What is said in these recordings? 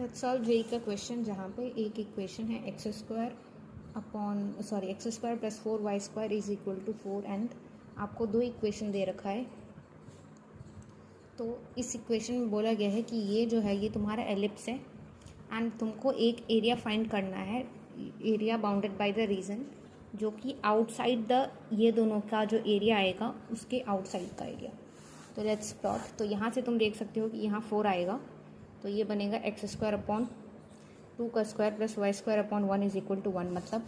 Let's solve JEE का question जहाँ पे एक इक्वेशन है x square plus 4y² is equal to 4 and आपको दो इक्वेशन दे रखा है। तो इस इक्वेशन में बोला गया है कि ये जो है ये तुम्हारा एलिप्स है एंड तुमको एक एरिया फाइंड करना है, area bounded by the region, जो कि आउटसाइड द ये दोनों का जो एरिया आएगा उसके आउटसाइड का एरिया। तो लेट्स प्लॉट। तो यहाँ से तुम देख सकते हो कि यहाँ 4 आएगा तो ये बनेगा x² अपॉन 2 का square plus y² upon 1 is equal to 1। मतलब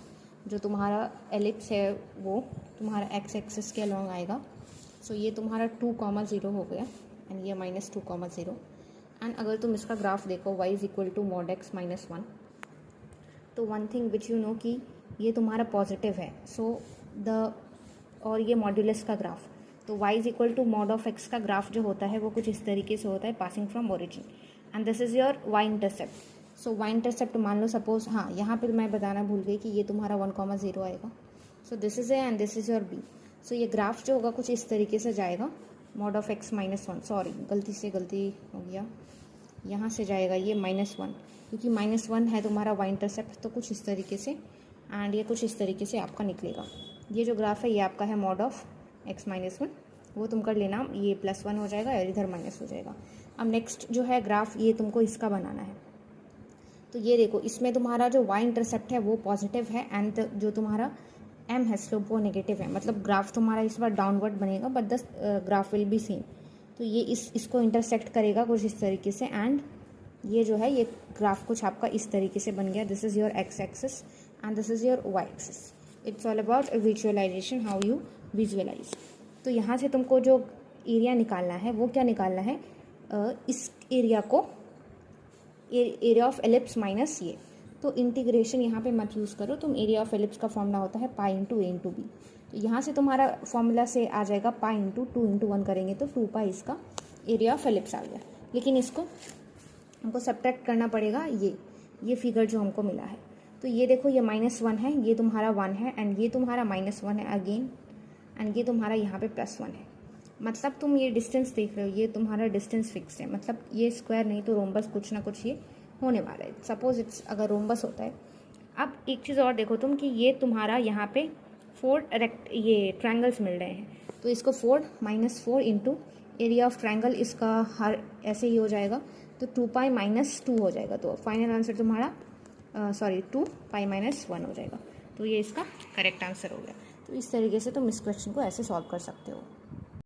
जो तुम्हारा एलिप्स है वो तुम्हारा x एक्सिस के अलॉन्ग आएगा। सो ये तुम्हारा 2,0 हो गया एंड ये -2,0। एंड अगर तुम इसका ग्राफ देखो y is equal to mod x minus 1, तो one thing which you know कि ये तुम्हारा पॉजिटिव है। और ये मॉड्यूलस का ग्राफ, तो y is equal to mod of x का ग्राफ जो होता है वो कुछ इस तरीके से होता है, passing from origin and this is your y intercept. So y intercept मान लो सपोज, हाँ यहाँ पर मैं बताना भूल गई कि ये तुम्हारा 1,0 आएगा। So this is A and this is your b। सो ये ग्राफ जो होगा कुछ इस तरीके से जाएगा, mod of x minus 1, sorry गलती हो गया, यहाँ से जाएगा ये -1, क्योंकि -1 है तुम्हारा y इंटरसेप्ट, तो कुछ इस तरीके से एंड ये कुछ इस तरीके से आपका निकलेगा। ये जो ग्राफ है ये आपका है मॉड ऑफ x माइनस 1, वो तुम कर लेना, ये +1 हो जाएगा और इधर माइनस हो जाएगा। अब नेक्स्ट जो है ग्राफ ये तुमको इसका बनाना है। तो ये देखो इसमें तुम्हारा जो y इंटरसेप्ट है वो पॉजिटिव है एंड जो तुम्हारा m है स्लोप वो नेगेटिव है। मतलब ग्राफ तुम्हारा इस बार डाउनवर्ड बनेगा but the graph will be same. तो ये इसको इंटरसेक्ट करेगा कुछ इस तरीके से एंड ये जो है ये ग्राफ कुछ आपका इस तरीके से बन गया। This is your x axis and this is your y axis. It's all about visualisation, how you visualise. तो यहाँ से तुमको जो एरिया निकालना है वो क्या निकालना है, इस एरिया को एरिया ऑफ एलिप्स माइनस ये। तो इंटीग्रेशन यहाँ पे मत यूज़ करो तुम, एरिया ऑफ एलिप्स का फॉर्मूला होता है पाई इंटू ए इंटू बी। तो यहाँ से तुम्हारा फॉर्मूला से आ जाएगा पाई इंटू 2 इंटू 1 करेंगे तो 2 पाई इसका एरिया ऑफ एलिप्स आ गया। लेकिन इसको हमको सब्ट्रैक्ट करना पड़ेगा ये फिगर जो हमको मिला है। तो ये देखो ये -1 है, ये तुम्हारा 1 है एंड ये तुम्हारा -1 है अगेन एंड ये तुम्हारा यहाँ पे +1 है। मतलब तुम ये डिस्टेंस देख रहे हो, ये तुम्हारा डिस्टेंस फिक्स है। मतलब ये स्क्वायर नहीं तो रोम्बस कुछ ना कुछ ये होने वाला है। सपोज इट्स अगर रोम्बस होता है। अब एक चीज़ और देखो तुम कि ये तुम्हारा यहाँ पे 4 ये ट्रायंगल्स मिल रहे हैं, तो इसको 4 -4 इंटू एरिया ऑफ ट्रायंगल, इसका हर ऐसे ही हो जाएगा तो 2 पाई -2 हो जाएगा। तो फाइनल आंसर तुम्हारा 2 पाई -1 हो जाएगा। तो ये इसका करेक्ट आंसर हो गया। तो इस तरीके से तुम इस क्वेश्चन को ऐसे सॉल्व कर सकते हो।